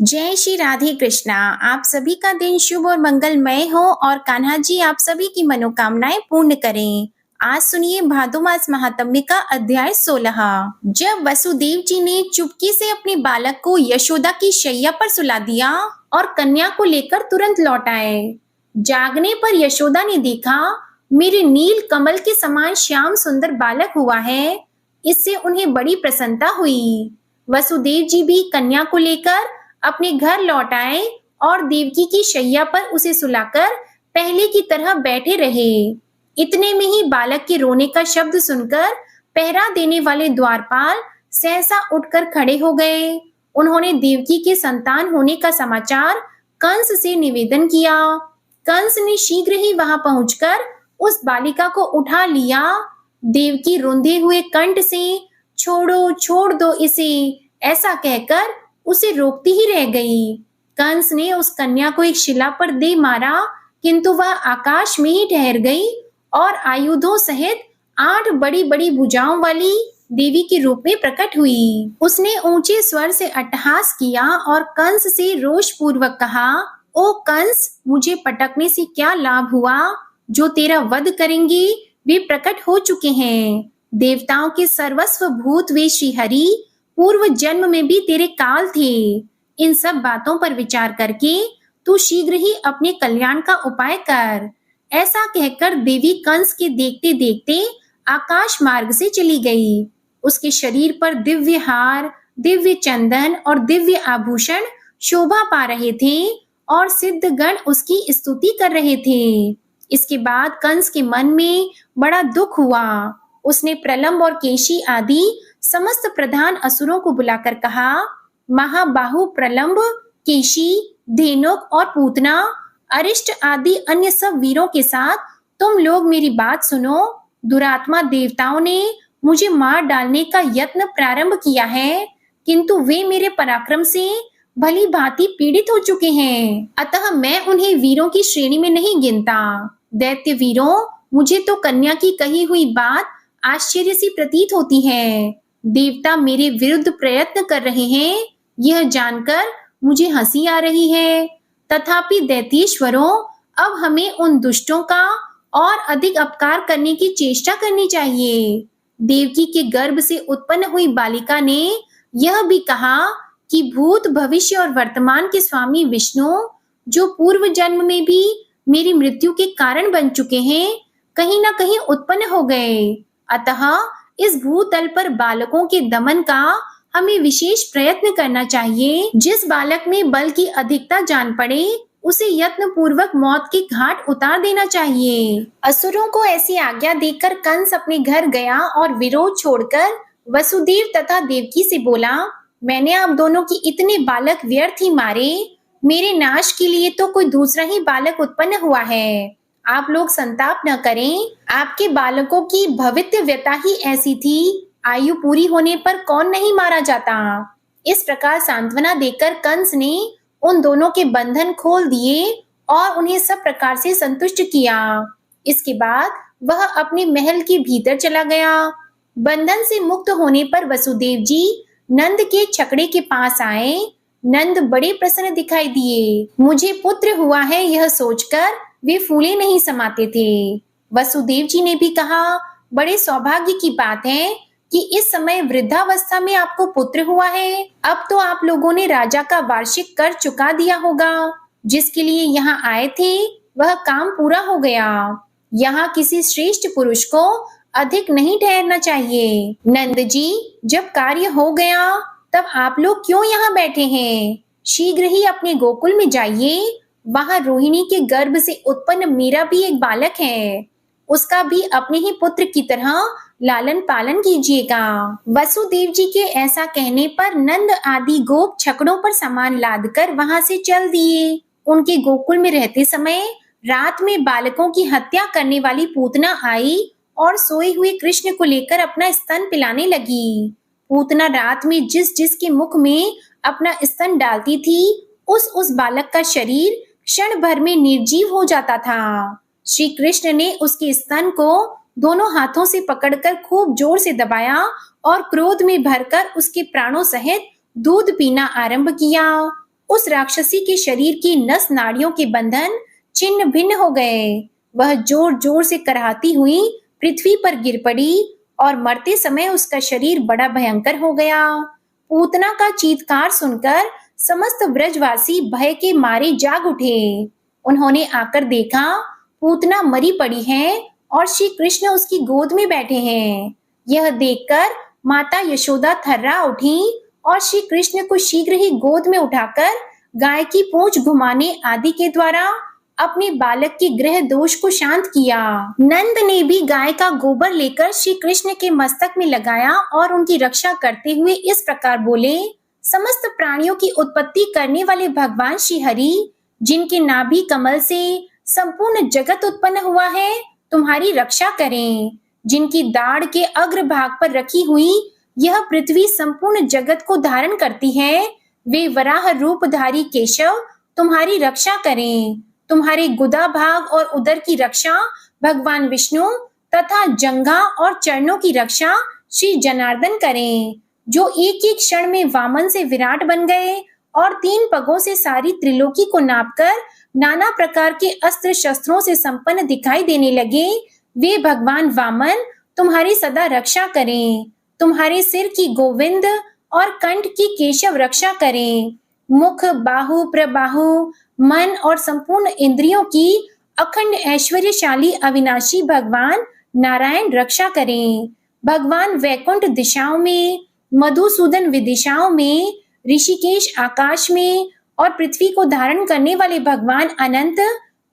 जय श्री राधे कृष्णा। आप सभी का दिन शुभ और मंगलमय हो और कान्हा जी आप सभी की मनोकामनाएं पूर्ण करें। आज सुनिए भादो मास महात्म्य का अध्याय 16। जब वसुदेव जी ने चुपके से अपने बालक को यशोदा की शैया पर सुला दिया और कन्या को लेकर तुरंत लौट आए। जागने पर यशोदा ने देखा मेरे नील कमल के समान श्याम सुंदर बालक हुआ है। इससे उन्हें बड़ी प्रसन्नता हुई। वसुदेव जी भी कन्या को लेकर अपने घर लौट आए और देवकी की शैया पर उसे सुलाकर पहले की तरह बैठे रहे। इतने में ही बालक के रोने का शब्द सुनकर पहरा देने वाले द्वारपाल सहसा उठकर खड़े हो गए। उन्होंने देवकी के संतान होने का समाचार कंस से निवेदन किया। कंस ने शीघ्र ही वहां पहुंचकर उस बालिका को उठा लिया। देवकी रुंधे हुए कंठ से छोड़ो छोड़ दो इसे ऐसा कहकर उसे रोकती ही रह गई। कंस ने उस कन्या को एक शिला पर दे मारा, किंतु वह आकाश में ही ठहर गई और आयुधों सहित 8 बड़ी बड़ी भुजाओं वाली देवी के रूप में प्रकट हुई। उसने ऊंचे स्वर से अट्टहास किया और कंस से रोष पूर्वक कहा, ओ कंस, मुझे पटकने से क्या लाभ हुआ? जो तेरा वध करेंगे वे प्रकट हो चुके हैं। देवताओं के सर्वस्व भूत वे श्रीहरि पूर्व जन्म में भी तेरे काल थे। इन सब बातों पर विचार करके तू शीघ्र ही अपने कल्याण का उपाय कर। ऐसा कहकर देवी कंस के देखते देखते आकाश मार्ग से चली गई। उसके शरीर पर दिव्य हार, दिव्य चंदन और दिव्य आभूषण शोभा पा रहे थे और सिद्धगण उसकी स्तुति कर रहे थे। इसके बाद कंस के मन में बड़ा दुख हुआ। उसने प्रलंब और केशी आदि समस्त प्रधान असुरों को बुलाकर कहा, महाबाहु प्रलंब, केशी, धेनुक और पूतना, अरिष्ट आदि अन्य सब वीरों के साथ तुम लोग मेरी बात सुनो। दुरात्मा देवताओं ने मुझे मार डालने का यत्न प्रारंभ किया है, किंतु वे मेरे पराक्रम से भली भांति पीड़ित हो चुके हैं, अतः मैं उन्हें वीरों की श्रेणी में नहीं गिनता। दैत्य वीरों, मुझे तो कन्या की कही हुई बात आश्चर्य सी प्रतीत होती है। देवता मेरे विरुद्ध प्रयत्न कर रहे हैं, यह जानकर मुझे हंसी आ रही है। तथापि दैत्येश्वरों, अब हमें उन दुष्टों का और अधिक अपकार करने की चेष्टा करनी चाहिए। देवकी के गर्भ से उत्पन्न हुई बालिका ने यह भी कहा कि भूत, भविष्य और वर्तमान के स्वामी विष्णु, जो पूर्व जन्म में भी मेरी मृत्यु के कारण बन चुके हैं, कहीं न कहीं उत्पन्न हो गए। अतः इस भूतल पर बालकों के दमन का हमें विशेष प्रयत्न करना चाहिए। जिस बालक में बल की अधिकता जान पड़े उसे यत्न पूर्वक मौत के घाट उतार देना चाहिए। असुरों को ऐसी आज्ञा देकर कंस अपने घर गया और विरोध छोड़कर वसुदेव तथा देवकी से बोला, मैंने आप दोनों की इतने बालक व्यर्थ ही मारे। मेरे नाश के लिए तो कोई दूसरा ही बालक उत्पन्न हुआ है। आप लोग संताप न करें। आपके बालकों की भवितव्यता ही ऐसी थी। आयु पूरी होने पर कौन नहीं मारा जाता। इस प्रकार सांत्वना देकर कंस ने उन दोनों के बंधन खोल दिए और उन्हें सब प्रकार से संतुष्ट किया। इसके बाद वह अपने महल के भीतर चला गया। बंधन से मुक्त होने पर वसुदेव जी नंद के छकड़े के पास आए। नंद बड़े प्रसन्न दिखाई दिए। मुझे पुत्र हुआ है यह सोचकर वे फूले नहीं समाते थे। वसुदेव जी ने भी कहा, बड़े सौभाग्य की बात है कि इस समय वृद्धावस्था में आपको पुत्र हुआ है। अब तो आप लोगों ने राजा का वार्षिक कर चुका दिया होगा। जिसके लिए यहाँ आए थे वह काम पूरा हो गया। यहाँ किसी श्रेष्ठ पुरुष को अधिक नहीं ठहरना चाहिए। नंद जी, जब कार्य हो गया तब आप लोग क्यों यहाँ बैठे हैं? शीघ्र ही अपने गोकुल में जाइए। वहां रोहिणी के गर्भ से उत्पन्न मेरा भी एक बालक है। उसका भी अपने ही पुत्र की तरह लालन पालन कीजिएगा। वसुदेव जी के ऐसा कहने पर नंद आदि गोप छकड़ों पर सामान लादकर वहां से चल दिए। उनके गोकुल में रहते समय रात में बालकों की हत्या करने वाली पूतना आई और सोए हुए कृष्ण को लेकर अपना स्तन पिलाने लगी। पूतना रात में जिस जिसके मुख में अपना स्तन डालती थी उस बालक का शरीर क्षण भर में निर्जीव हो जाता था। श्री कृष्ण ने उसके स्तन को दोनों हाथों से पकड़कर खूब जोर से दबाया और क्रोध में भरकर उसके प्राणों सहित दूध पीना आरंभ किया। उस राक्षसी के शरीर की नस नाड़ियों के बंधन छिन्न भिन्न हो गए। वह जोर जोर से कराहती हुई पृथ्वी पर गिर पड़ी और मरते समय उसका शरीर बड़ा भयंकर हो गया। पूतना का चीत्कार सुनकर समस्त ब्रजवासी भय के मारे जाग उठे। उन्होंने आकर देखा पूतना मरी पड़ी है और श्री कृष्ण उसकी गोद में बैठे हैं। यह देखकर माता यशोदा थर्रा उठी और श्री कृष्ण को शीघ्र ही गोद में उठाकर गाय की पूंछ घुमाने आदि के द्वारा अपने बालक के ग्रह दोष को शांत किया। नंद ने भी गाय का गोबर लेकर श्री कृष्ण के मस्तक में लगाया और उनकी रक्षा करते हुए इस प्रकार बोले, समस्त प्राणियों की उत्पत्ति करने वाले भगवान श्री हरि, जिनके नाभि कमल से संपूर्ण जगत उत्पन्न हुआ है, तुम्हारी रक्षा करें। जिनकी दाढ़ के अग्रभाग पर रखी हुई यह पृथ्वी संपूर्ण जगत को धारण करती है, वे वराह रूपधारी केशव तुम्हारी रक्षा करें। तुम्हारे गुदा भाग और उदर की रक्षा भगवान विष्णु तथा जंघा और चरणों की रक्षा श्री जनार्दन करें, जो एक एक क्षण में वामन से विराट बन गए और 3 पगों से सारी त्रिलोकी को नापकर नाना प्रकार के अस्त्र शस्त्रों से संपन्न दिखाई देने लगे। वे भगवान वामन तुम्हारी सदा रक्षा करें। तुम्हारे सिर की गोविंद और कंठ की केशव रक्षा करें। मुख, बाहु, प्रबाहु, मन और संपूर्ण इंद्रियों की अखंड ऐश्वर्यशाली अविनाशी भगवान नारायण रक्षा करें। भगवान वैकुंठ दिशाओं में, मधुसूदन विदिशाओं में, ऋषिकेश आकाश में और पृथ्वी को धारण करने वाले भगवान अनंत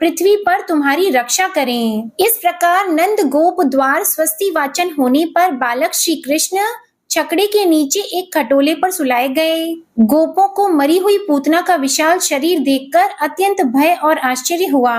पृथ्वी पर तुम्हारी रक्षा करें। इस प्रकार नंद गोप द्वार स्वस्ति वाचन होने पर बालक श्री कृष्ण छकड़े के नीचे एक खटोले पर सुलाए गए। गोपों को मरी हुई पूतना का विशाल शरीर देखकर अत्यंत भय और आश्चर्य हुआ।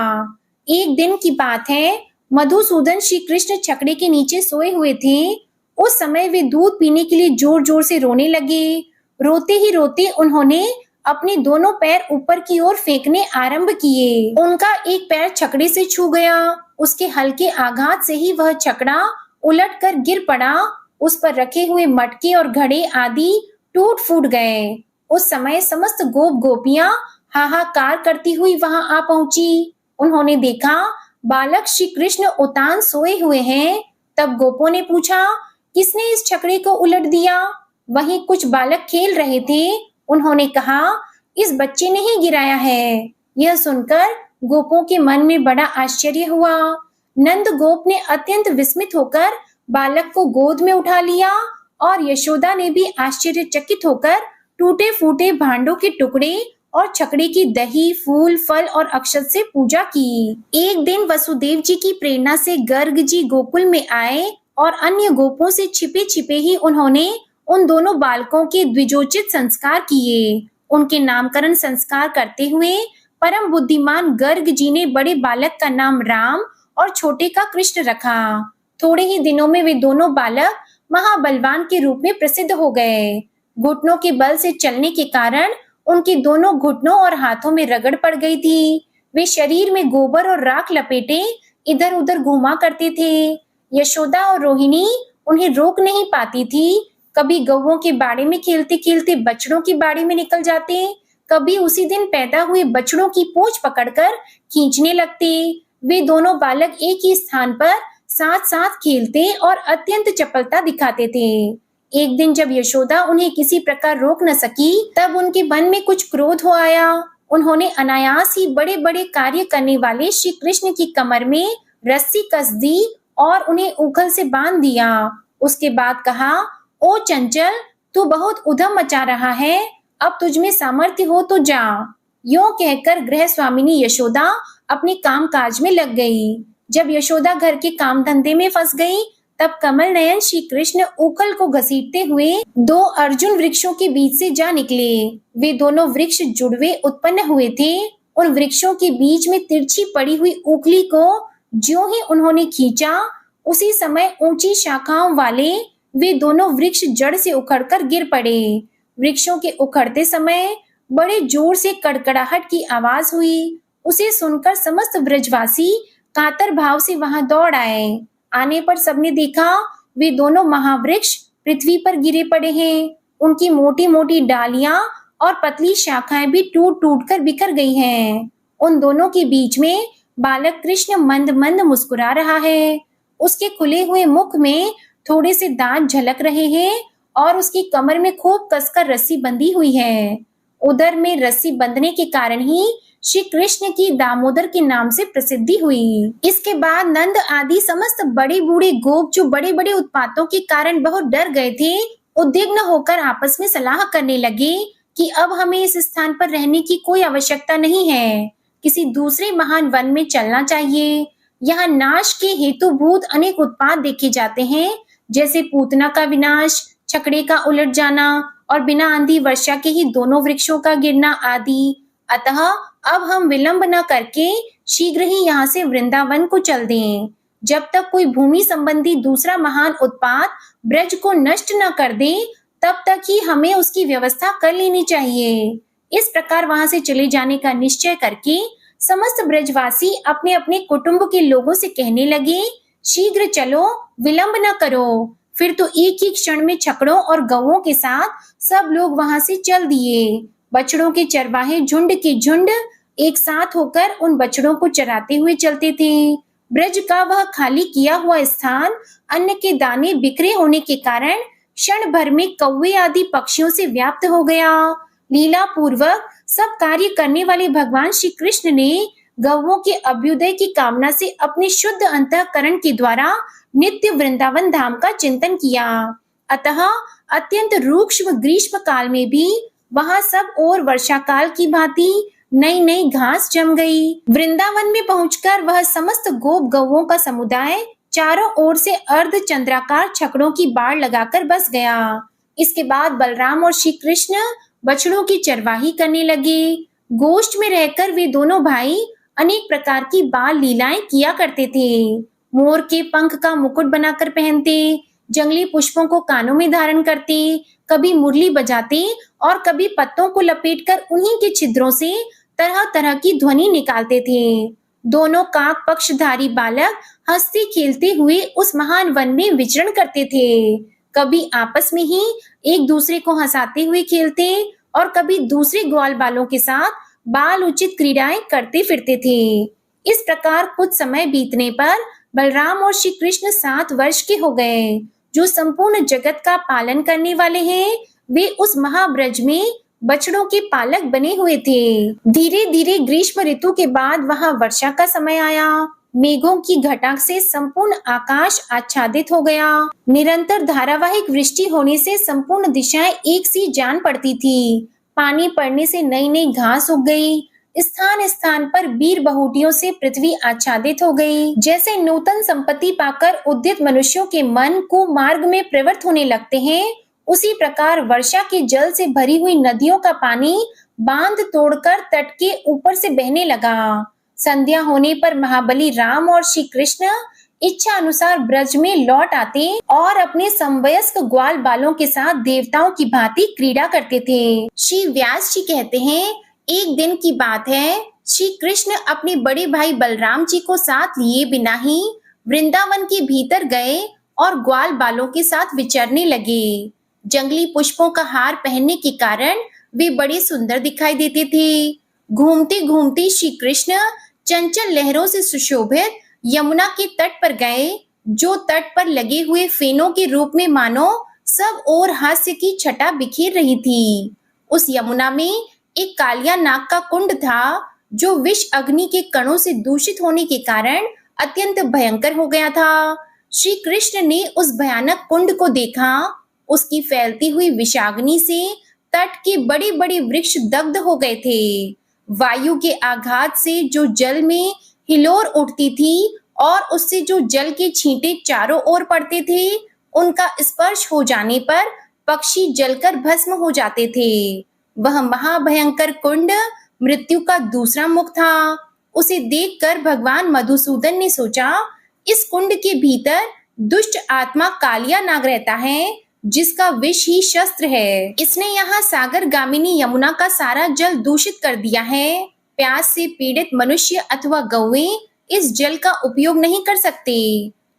एक दिन की बात है, मधुसूदन श्री कृष्ण छकड़े के नीचे सोए हुए थे। उस समय वे दूध पीने के लिए जोर जोर से रोने लगे। रोते ही रोते उन्होंने अपने दोनों पैर ऊपर की ओर फेंकने आरंभ किए। उनका एक पैर छकड़े से छू गया। उसके हल्के आघात से ही वह छकड़ा उलटकर गिर पड़ा। उस पर रखे हुए मटके और घड़े आदि टूट फूट गए। उस समय समस्त गोप गोपियां हाहाकार करती हुई वहां आ पहुंची। उन्होंने देखा बालक श्री कृष्ण उतान सोए हुए हैं। तब गोपों ने पूछा, किसने इस छकड़े को उलट दिया? वहीं कुछ बालक खेल रहे थे। उन्होंने कहा, इस बच्चे ने ही गिराया है। यह सुनकर गोपों के मन में बड़ा आश्चर्य हुआ। नंद गोप ने अत्यंत विस्मित होकर बालक को गोद में उठा लिया और यशोदा ने भी आश्चर्यचकित होकर टूटे फूटे भांडों के टुकड़े और छकड़े की दही, फूल, फल और अक्षत से पूजा की। एक दिन वसुदेव जी की प्रेरणा से गर्ग जी गोकुल में आए और अन्य गोपों से छिपे छिपे ही उन्होंने उन दोनों बालकों के द्विजोचित संस्कार किए। उनके नामकरण संस्कार करते हुए परम बुद्धिमान गर्ग जी ने बड़े बालक का नाम राम और छोटे का कृष्ण रखा। थोड़े ही दिनों में वे दोनों बालक महाबलवान के रूप में प्रसिद्ध हो गए। घुटनों के बल से चलने के कारण उनके दोनों घुटनों और हाथों में रगड़ पड़ गई थी। वे शरीर में गोबर और राख लपेटे इधर उधर घूमा करते थे। यशोदा और रोहिणी उन्हें रोक नहीं पाती थी। कभी गौओं के बाड़े में खेलते खेलते बछड़ों की बाड़ी में निकल जाते, कभी उसी दिन पैदा हुए बछड़ों की पूंछ पकड़कर खींचने लगते। वे दोनों बालक एक ही स्थान पर साथ साथ खेलते और अत्यंत चपलता दिखाते थे। एक दिन जब यशोदा उन्हें किसी प्रकार रोक न सकी, तब उनके मन में कुछ क्रोध हो आया। उन्होंने अनायास ही बड़े बड़े कार्य करने वाले श्री कृष्ण की कमर में रस्सी कस दी और उन्हें उखल से बांध दिया। उसके बाद कहा, ओ चंचल, तू बहुत उधम मचा रहा है, अब तुझमें सामर्थ्य हो तो जा। यूं कहकर गृह स्वामिनी यशोदा अपने काम काज में लग गई। जब यशोदा घर के काम धंधे में फंस गई, तब कमल नयन श्री कृष्ण उखल को घसीटते हुए 2 अर्जुन वृक्षों के बीच से जा निकले। वे दोनों वृक्ष जुड़वे उत्पन्न हुए थे। उन वृक्षों के बीच में तिरछी पड़ी हुई उखली को ज्यों ही उन्होंने खींचा, उसी समय ऊंची शाखाओं वाले वे दोनों वृक्ष जड़ से उखड़कर गिर पड़े। वृक्षों के उखड़ते समय बड़े जोर से कड़कड़ाहट की आवाज हुई। उसे सुनकर समस्त ब्रजवासी कातर भाव से वहां दौड़ आए। आने पर सबने देखा वे दोनों महावृक्ष पृथ्वी पर गिरे पड़े हैं। उनकी मोटी मोटी डालियां और पतली शाखाएं भी टूट टूट कर बिखर गई हैं। उन दोनों के बीच में बालक कृष्ण मंद मंद मुस्कुरा रहा है। उसके खुले हुए मुख में थोड़े से दांत झलक रहे हैं और उसकी कमर में खूब कसकर रस्सी बंधी हुई है। उदर में रस्सी बंधने के कारण ही श्री कृष्ण की दामोदर के नाम से प्रसिद्धि हुई। इसके बाद नंद आदि समस्त बड़े बूढ़े गोप जो बड़े बड़े उत्पातों के कारण बहुत डर गए थे, उद्विग्न होकर आपस में सलाह करने लगे कि अब हमें इस स्थान पर रहने की कोई आवश्यकता नहीं है, किसी दूसरे महान वन में चलना चाहिए। यहाँ नाश के हेतुभूत अनेक उत्पात देखे जाते हैं, जैसे पूतना का विनाश, छकड़े का उलट जाना और बिना आंधी वर्षा के ही दोनों वृक्षों का गिरना आदि। अतः अब हम विलंब न करके शीघ्र ही यहाँ से वृंदावन को चल दें। जब तक कोई भूमि संबंधी दूसरा महान उत्पात ब्रज को नष्ट न कर दे, तब तक ही हमें उसकी व्यवस्था कर लेनी चाहिए। इस प्रकार वहां से चले जाने का निश्चय करके समस्त ब्रजवासी अपने अपने कुटुंब के लोगों से कहने लगे, शीघ्र चलो, विलंब न करो। फिर तो एक ही क्षण में छकड़ों और गौओं के साथ सब लोग वहां से चल दिए। बछड़ों के चरवाहे झुंड के झुंड एक साथ होकर उन बछड़ों को चराते हुए चलते थे। ब्रज का वह खाली किया हुआ स्थान अन्न के दाने बिखरे होने के कारण क्षण भर में कौवे आदि पक्षियों से व्याप्त हो गया। लीला पूर्वक सब कार्य करने वाले भगवान श्री कृष्ण ने गौओं के अभ्युदय की कामना से अपने शुद्ध अंतःकरण के द्वारा नित्य वृंदावन धाम का चिंतन किया। अतः अत्यंत रूक्ष्म ग्रीष्म काल में भी वहां सब और वर्षा काल की भांति नई नई घास जम गई। वृंदावन में पहुंचकर वह समस्त गोप गौओं का समुदाय चारों ओर से अर्ध चंद्राकार छकड़ों की बाड़ लगाकर बस गया। इसके बाद बलराम और श्री कृष्ण बछड़ों की चरवाही करने लगे। गोष्ठ में रहकर वे दोनों भाई अनेक प्रकार की बाल लीलाएं किया करते थे। मोर के पंख का मुकुट बनाकर पहनते, जंगली पुष्पों को कानों में धारण करते, कभी मुरली बजाते और कभी पत्तों को लपेटकर उन्हीं के छिद्रों से तरह तरह की ध्वनि निकालते थे। दोनों काक पक्षधारी बालक हंसते खेलते हुए उस महान वन में विचरण करते थे। कभी आपस में ही एक दूसरे को हंसाते हुए खेलते और कभी दूसरे ग्वाल बालों के साथ बाल उचित क्रीड़ाएं करते फिरते थे। इस प्रकार कुछ समय बीतने पर बलराम और श्री कृष्ण 7 वर्ष के हो गए। जो संपूर्ण जगत का पालन करने वाले हैं, वे उस महाब्रज में बछड़ों के पालक बने हुए थे। धीरे धीरे ग्रीष्म ऋतु के बाद वहां वर्षा का समय आया। मेघों की घटा से संपूर्ण आकाश आच्छादित हो गया। निरंतर धारावाहिक वृष्टि होने से संपूर्ण दिशाएं एक सी जान पड़ती थी। पानी पड़ने से नई नई घास उग गई। स्थान स्थान पर वीर बहुटियों से पृथ्वी आच्छादित हो गई। जैसे नूतन संपत्ति पाकर उद्यत मनुष्यों के मन को मार्ग में प्रवृत्त होने लगते हैं, उसी प्रकार वर्षा के जल से भरी हुई नदियों का पानी बांध तोड़कर तट के ऊपर से बहने लगा। संध्या होने पर महाबली राम और श्री कृष्ण इच्छा अनुसार ब्रज में लौट आते और अपने समवयस्क ग्वाल बालों के साथ देवताओं की भांति क्रीड़ा करते थे। श्री व्यास जी कहते हैं, एक दिन की बात है, श्री कृष्ण अपने बड़े भाई बलराम जी को साथ लिए बिना ही वृंदावन के भीतर गए और ग्वाल बालों के साथ विचरने लगे। जंगली पुष्पों का हार पहनने के कारण वे बड़े सुंदर दिखाई देते थे। घूमते घूमते श्री कृष्ण चंचल लहरों से सुशोभित यमुना के तट पर गए, जो तट पर लगे हुए फेनों के रूप में मानो सब ओर हास्य की छटा बिखेर रही थी। उस यमुना में एक कालिया नाग का कुंड था, जो विष अग्नि के कणों से दूषित होने के कारण अत्यंत भयंकर हो गया था। श्री कृष्ण ने उस भयानक कुंड को देखा। उसकी फैलती हुई विषाग्नि से तट के बड़े बड़े वृक्ष दग्ध हो गए थे। वायु के आघात से जो जल में हिलोर उठती थी और उससे जो जल के छींटे चारों ओर पड़ते थे, उनका स्पर्श हो जाने पर पक्षी जलकर भस्म हो जाते थे। वह महाभयंकर कुंड मृत्यु का दूसरा मुख था। उसे देखकर भगवान मधुसूदन ने सोचा, इस कुंड के भीतर दुष्ट आत्मा कालिया नाग रहता है, जिसका विष ही शस्त्र है। इसने यहाँ सागर गामिनी यमुना का सारा जल दूषित कर दिया है। प्यास से पीड़ित मनुष्य अथवा गौएं इस जल का उपयोग नहीं कर सकते।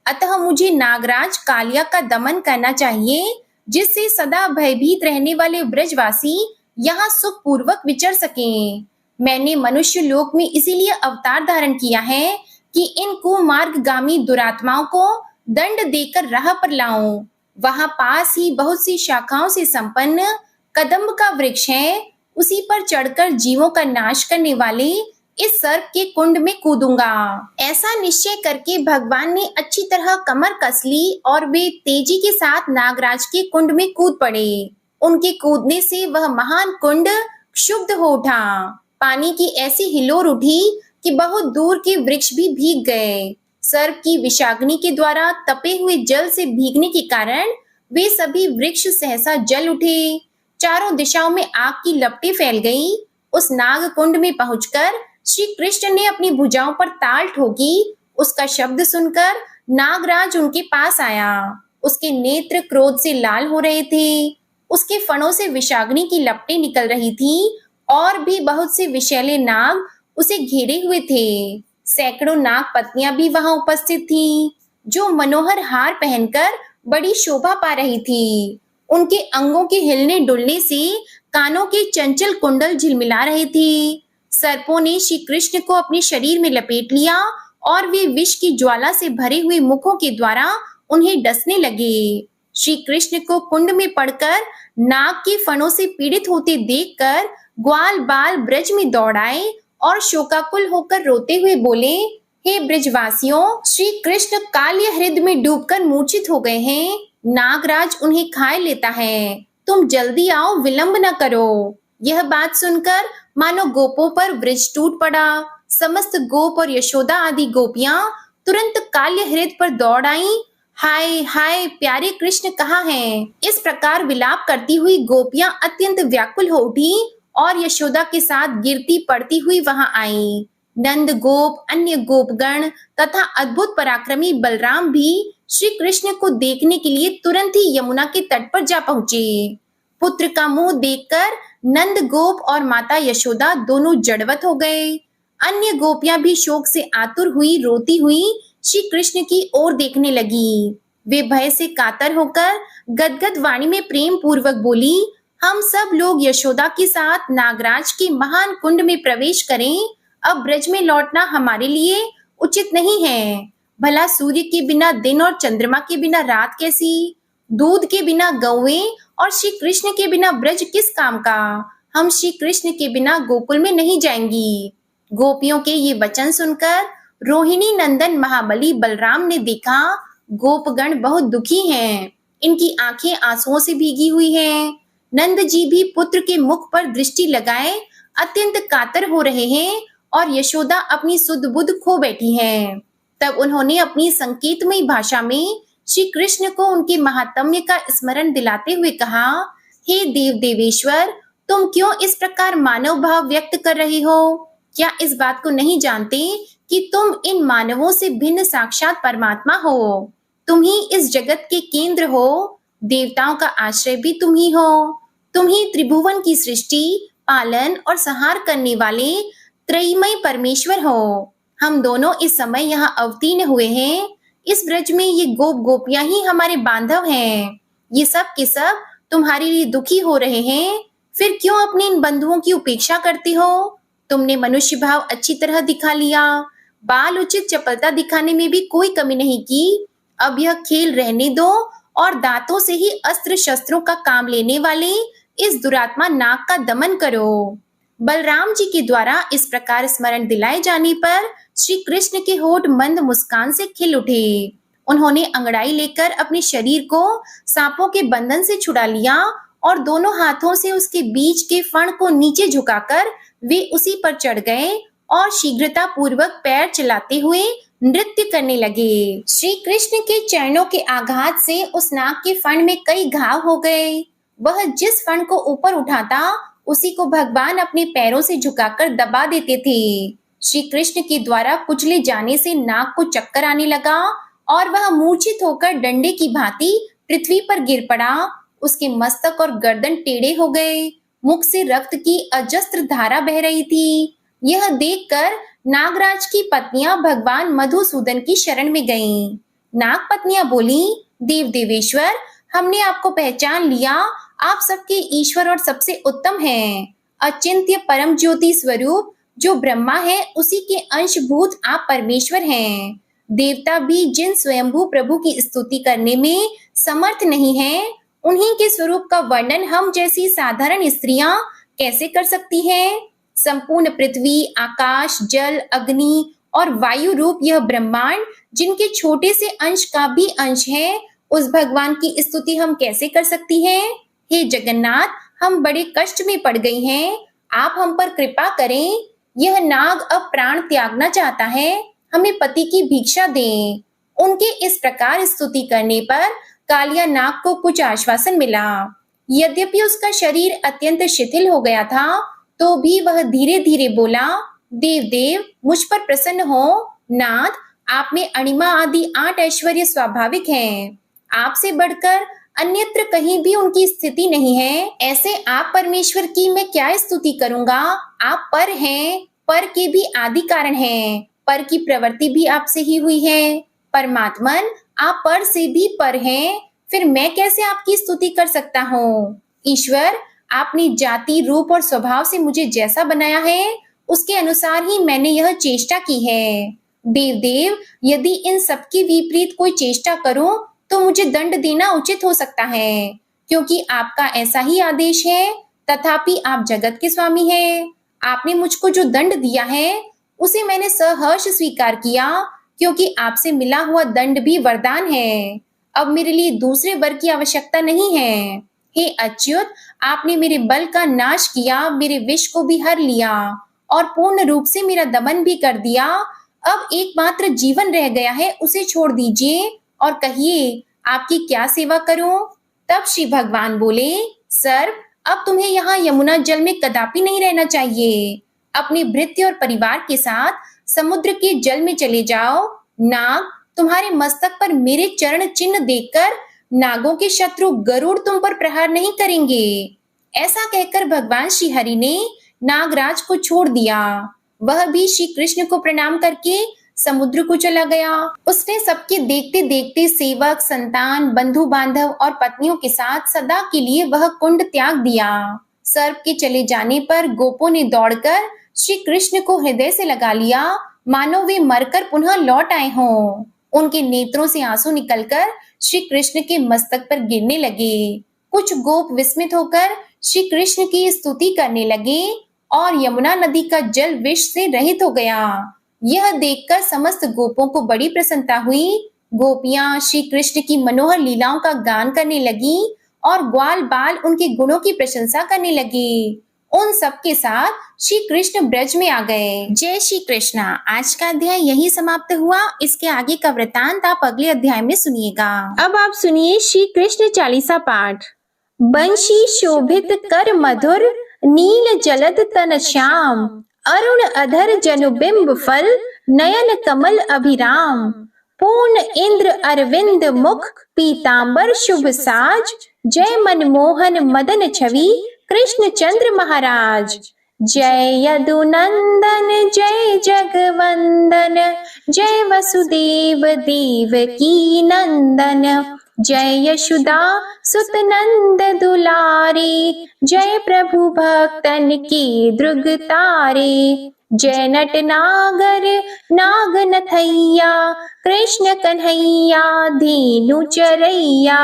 अतः मुझे नागराज कालिया का दमन करना चाहिए, जिससे सदा भयभीत रहने वाले ब्रजवासी यहाँ सुख पूर्वक विचर सकें। मैंने मनुष्य लोक में इसीलिए अवतार धारण किया है कि इन कुमार्गगामी दुरात्माओं को दंड देकर राह पर लाऊं। वहां पास ही बहुत सी शाखाओं से संपन्न कदम्ब का वृक्ष है, उसी पर चढ़कर जीवों का नाश करने वाले इस सर्प के कुंड में कूदूंगा। ऐसा निश्चय करके भगवान ने अच्छी तरह कमर कस ली और वे तेजी के साथ नागराज के कुंड में कूद पड़े। उनके कूदने से वह महान कुंड क्षुब्ध हो उठा। पानी की ऐसी हिलोर उठी कि बहुत दूर के वृक्ष भी भीग गए। सर्प की विषाग्नि के द्वारा तपे हुए जल से भीगने के कारण वे सभी वृक्ष सहसा जल उठे। चारों दिशाओं में आग की लपटें फैल गई। उस नाग कुंड में पहुंचकर श्री कृष्ण ने अपनी भुजाओं पर ताल ठोकी। उसका शब्द सुनकर नागराज उनके पास आया। उसके नेत्र क्रोध से लाल हो रहे थे। उसके फणों से विषाग्नि की लपटें निकल रही थी और भी बहुत से विषैले नाग उसे घेरे हुए थे। सैकड़ों नाग पत्नियां भी वहां उपस्थित थीं, जो मनोहर हार पहनकर बड़ी शोभा पा रही थी। उनके अंगों के हिलने डुलने से कानों के चंचल कुंडल झिलमिला रहे थे। सर्पों ने श्री कृष्ण को अपने शरीर में लपेट लिया और वे विष की ज्वाला से भरे हुए मुखों के द्वारा उन्हें डसने लगे। श्री कृष्ण को कुंड में पड़कर नाग के फणों से पीड़ित होते देखकर ग्वाल बाल ब्रज में दौड़ आए और शोकाकुल होकर रोते हुए बोले, हे ब्रजवासियों, श्री कृष्ण काल्य हृदय में डूबकर मूर्छित हो गए हैं। नागराज उन्हें खाए लेता है। तुम जल्दी आओ, विलंब न करो। यह बात सुनकर मानो गोपों पर ब्रज टूट पड़ा। समस्त गोप और यशोदा आदि गोपियां तुरंत काल्य हृदय पर दौड़ आईं। हाय हाय, प्यारे कृष्ण कहाँ हैं? इस प्रकार विलाप करती हुई गोपियां अत्यंत व्याकुल हो उठी और यशोदा के साथ गिरती पड़ती हुई वहां आई। नंद गोप, अन्य गोपगण तथा अद्भुत पराक्रमी बलराम भी श्री कृष्ण को देखने के लिए तुरंत ही यमुना के तट पर जा पहुंचे। पुत्र का मुंह देखकर नंद गोप और माता यशोदा दोनों जड़वत हो गए। अन्य गोपियां भी शोक से आतुर हुई रोती हुई श्री कृष्ण की ओर देखने लगी। वे भय से कातर होकर गदगद वाणी में प्रेम पूर्वक बोली, हम सब लोग यशोदा के साथ नागराज के महान कुंड में प्रवेश करें। अब ब्रज में लौटना हमारे लिए उचित नहीं है। भला सूर्य के बिना दिन और चंद्रमा के बिना रात कैसी? दूध के बिना गौएं और श्री कृष्ण के बिना ब्रज किस काम का? हम श्री कृष्ण के बिना गोकुल में नहीं जाएंगी। गोपियों के ये वचन सुनकर रोहिणी नंदन महाबली बलराम ने देखा गोपगण बहुत दुखी हैं। इनकी आंखें आंसुओं से भीगी हुई हैं। नंद जी भी पुत्र के मुख पर दृष्टि लगाए अत्यंत कातर हो रहे हैं और यशोदा अपनी सुध बुध खो बैठी है। तब उन्होंने अपनी संकेतमयी भाषा में श्री कृष्ण को उनके महात्म्य का स्मरण दिलाते हुए कहा, हे देव देवेश्वर, तुम क्यों इस प्रकार मानव भाव व्यक्त कर रहे हो? क्या इस बात को नहीं जानते कि तुम इन मानवों से भिन्न साक्षात परमात्मा हो? तुम ही इस जगत के केंद्र हो। देवताओं का आश्रय भी तुम ही हो। तुम ही त्रिभुवन की सृष्टि, पालन और संहार करने वाले त्रयीमय परमेश्वर हो। हम दोनों इस समय यहाँ अवतीर्ण हुए हैं। इस ब्रज में ये गोप गोपियां ही हमारे बांधव हैं। ये सब के सब तुम्हारे लिए दुखी हो रहे हैं। फिर क्यों अपने इन बंधुओं की उपेक्षा करते हो? तुमने मनुष्य भाव अच्छी तरह दिखा लिया। बाल उचित चपलता दिखाने में भी कोई कमी नहीं की। अब यह खेल रहने दो और दांतों से ही अस्त्र शस्त्रों का काम लेने वाले इस दुरात्मा नाग का दमन करो। बलराम जी के द्वारा इस प्रकार स्मरण दिलाए जाने पर श्री कृष्ण के होठ मंद मुस्कान से खिल उठे। उन्होंने अंगड़ाई लेकर अपने शरीर को सांपों के बंधन से छुड़ा लिया और दोनों हाथों से उसके बीच के फण को नीचे झुकाकर वे उसी पर चढ़ गए और शीघ्रता पूर्वक पैर चलाते हुए नृत्य करने लगे। श्री कृष्ण के चरणों के आघात से उस नाग के फण में कई घाव हो गए। वह जिस फण को ऊपर उठाता उसी को भगवान अपने पैरों से झुकाकर दबा देते थे। श्री कृष्ण के द्वारा कुचले जाने से नाग को चक्कर आने लगा और वह मूर्छित होकर डंडे की भांति पृथ्वी पर गिर पड़ा। उसके मस्तक और गर्दन टेढ़े हो गए। मुख से रक्त की अजस्त्र धारा बह रही थी। यह देखकर नागराज की पत्नियां भगवान मधुसूदन की शरण में गईं। नाग पत्नियां बोली, देव देवेश्वर, हमने आपको पहचान लिया। आप सबके ईश्वर और सबसे उत्तम हैं। अचिंत्य परम ज्योति स्वरूप जो ब्रह्मा है, उसी के अंशभूत आप परमेश्वर हैं। देवता भी जिन स्वयंभू प्रभु की स्तुति करने में समर्थ नहीं हैं, उन्हीं के स्वरूप का वर्णन हम जैसी साधारण स्त्रियां कैसे कर सकती हैं? संपूर्ण पृथ्वी, आकाश, जल, अग्नि और वायु रूप यह ब्रह्मांड, जिनके छोटे से अंश का भी अंश है, उस भगवान की स्तुति हम कैसे कर सकती हैं? हे जगन्नाथ, हम बड़े कष्ट में पड़ गई हैं, आप हम पर कृपा करें। यह नाग अब प्राण त्यागना चाहता है, हमें पति की भिक्षा दें। उनके इस प्रकार स्तुति करने पर कालिया नाग को कुछ आश्वासन मिला। यद्यपि उसका शरीर अत्यंत शिथिल हो गया था, तो भी वह धीरे धीरे बोला, देव देव मुझ पर प्रसन्न हो। नाथ, आप में अणिमा आदि 8 ऐश्वर्य स्वाभाविक हैं। आपसे बढ़कर अन्यत्र कहीं भी उनकी स्थिति नहीं है। ऐसे आप परमेश्वर की मैं क्या स्तुति करूंगा? आप पर हैं, पर के भी आदि कारण हैं, पर की प्रवृत्ति भी आपसे ही हुई है। परमात्मन, आप पर से भी पर हैं, फिर मैं कैसे आपकी स्तुति कर सकता हूँ? ईश्वर, आपने जाति, रूप और स्वभाव से मुझे जैसा बनाया है, उसके अनुसार ही मैंने यह चेष्टा की है। देव देव, यदि इन सबके विपरीत कोई चेष्टा करूं, तो मुझे दंड देना उचित हो सकता है, क्योंकि आपका ऐसा ही आदेश है। तथापि आप जगत के स्वामी हैं। आपने मुझको जो दंड दिया है, उसे मैंने सहर्ष स्वीकार किया, क्योंकि आपसे मिला हुआ दंड भी वरदान है। अब मेरे लिए दूसरे वर की आवश्यकता नहीं है। हे अच्युत, आपने मेरे बल का नाश किया, मेरे विष को भी हर लिया और पूर्ण रूप से मेरा दमन भी कर दिया। अब एकमात्र जीवन रह गया है, उसे छोड़ दीजिए और कहिए आपकी क्या सेवा करूं? तब श्री भगवान बोले, सर्प, अब तुम्हें यहाँ यमुना जल में कदापि नहीं रहना चाहिए। अपने भृत्य और परिवार के साथ समुद्र के जल में चले जाओ। नाग, तुम्हारे मस्तक पर मेरे चरण चिन्ह देखकर नागों के शत्रु गरुड़ तुम पर प्रहार नहीं करेंगे। ऐसा कहकर भगवान श्री हरि ने नागराज को छोड़ दिया। वह भी श्री कृष्ण को प्रणाम करके समुद्र को चला गया। उसने सबके देखते देखते सेवक, संतान, बंधु बांधव और पत्नियों के साथ सदा के लिए वह कुंड त्याग दिया। सर्प के चले जाने पर गोपों ने दौड़कर श्री कृष्ण को हृदय से लगा लिया, मानो वे मरकर पुनः लौट आए हों। उनके नेत्रों से आंसू निकलकर श्री कृष्ण के मस्तक पर गिरने लगे। कुछ गोप विस्मित होकर श्री कृष्ण की स्तुति करने लगे और यमुना नदी का जल विष से रहित हो गया। यह देखकर समस्त गोपों को बड़ी प्रसन्नता हुई। गोपियां श्री कृष्ण की मनोहर लीलाओं का गान करने लगी और ग्वाल बाल उनके गुणों की प्रशंसा करने लगे। उन सब के साथ श्री कृष्ण ब्रज में आ गए। जय श्री कृष्णा। आज का अध्याय यही समाप्त हुआ। इसके आगे का वृतांत आप अगले अध्याय में सुनिएगा। अब आप सुनिए श्री कृष्ण चालीसा पाठ। बंशी शोभित कर मधुर, नील जलद तन श्याम, अरुण अधर जनुबिंब फल, नयन कमल अभिराम। पूर्ण इंद्र अरविंद मुख, पीतांबर शुभ साज, जय मनमोहन मदन छवि, कृष्ण चंद्र महाराज। जय यदुनंदन जय जगवंदन, जय वसुदेव देवकी नंदन, जय यशोदा सुत नंद दुलारे, जय प्रभु भक्तन की द्रुग तारे। जय नट नागर नाग नथैया, कृष्ण कन्हैया धेनु चरैया।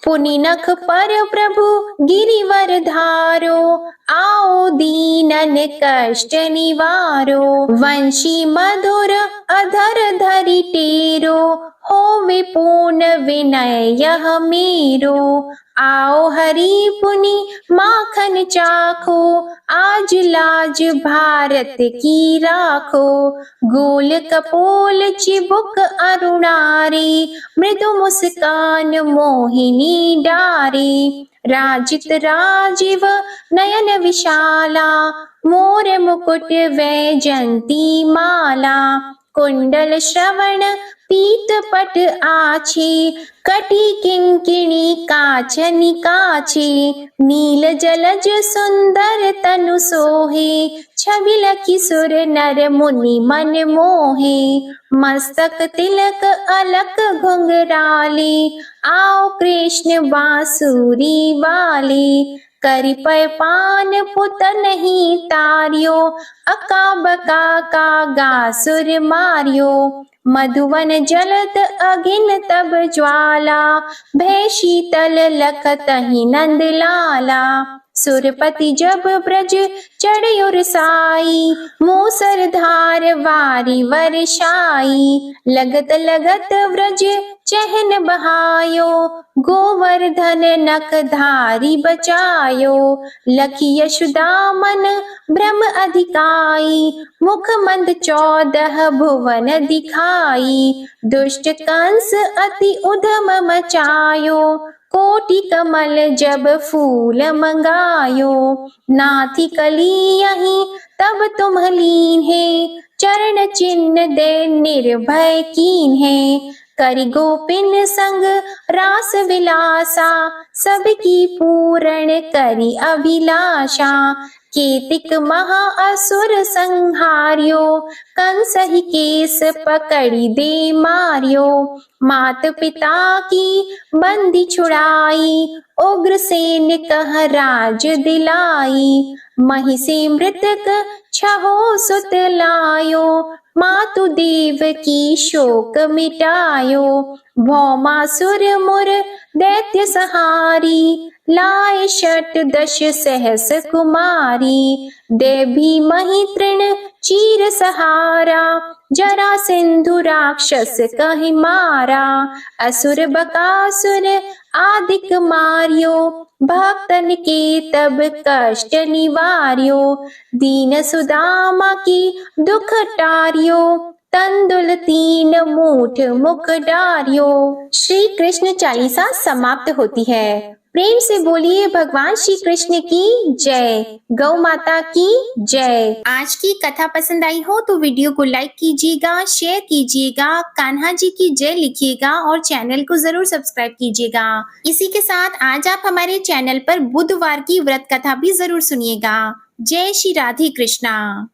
पुनि नख पर प्रभु गिरिवर धारो, आओ दीनन कष्ट निवारो। वंशी मधुर अधर धरि टेरो, होवे पूर्ण विनय यह मेरो। आओ हरि पुनि माखन चाखो, आज लाज भारत की राखो। गोल कपोल चिबुक अरुणारी, मृदु मुस्कान मोहिनी डारी। राजित राजीव नयन विशाला, मोर मुकुट वैजंती माला। कुंडल श्रवण पीत पट आछे, कटी किंकिणी काचनि काछे, नील जलज सुंदर तनु सोहे, छबिल किशोर नर मुनि मन मोहे, मस्तक तिलक अलक घुंघराले, आओ कृष्ण बांसुरी वाले, करि पय पान पुत नहीं तारियो, अका बका का गासुर मारियो, मधुवन जलत अगिन तब ज्वाला, भय शीतल लखतहि नंद लाला, सुरपति जब ब्रज चढ़यो रसाई, मूसर धार वारी वर्षाई, लगत लगत व्रज चहन बहायो, गोवर्धन नख धारी बचायो, लखी यशोदा मन ब्रह्म अधिकाई, मुख मंद 14 भुवन दिखाई, दुष्ट कंस अति उधम मचायो, कोटि कमल जब फूल मंगायो, नाथी कली यहीं तब तुम लीन है, चरण चिन्ह दे निर्भय कीन है, करि गोपिन संग रास विलासा, सबकी पूर्ण करि अभिलाषा, केतिक महा असुर संहार्यो, कंस ही केस पकड़ी दे मारियो, मात पिता की बंदी छुड़ाई, उग्रसेन कह राज दिलाई, महिषी मृतक छहो सुत लायो, मातु देव की शोक मिटायो, भौमासुर मुर दैत्य सहारी, लाए 68 सहस कुमारी, देवी मही तृण चीर सहारा, जरा सिंधु राक्षस कहि मारा, असुर बकासुर आदिक मारियो, भक्तन के तब कष्ट निवार्यो, दीन सुदामा की दुख टारियो, तंदुल 3 मूठ मुख डारियो। श्री कृष्ण चालीसा समाप्त होती है। प्रेम से बोलिए भगवान श्री कृष्ण की जय, गौ माता की जय। आज की कथा पसंद आई हो तो वीडियो को लाइक कीजिएगा, शेयर कीजिएगा, कान्हा जी की जय लिखिएगा और चैनल को जरूर सब्सक्राइब कीजिएगा। इसी के साथ आज आप हमारे चैनल पर बुधवार की व्रत कथा भी जरूर सुनिएगा। जय श्री राधे कृष्णा।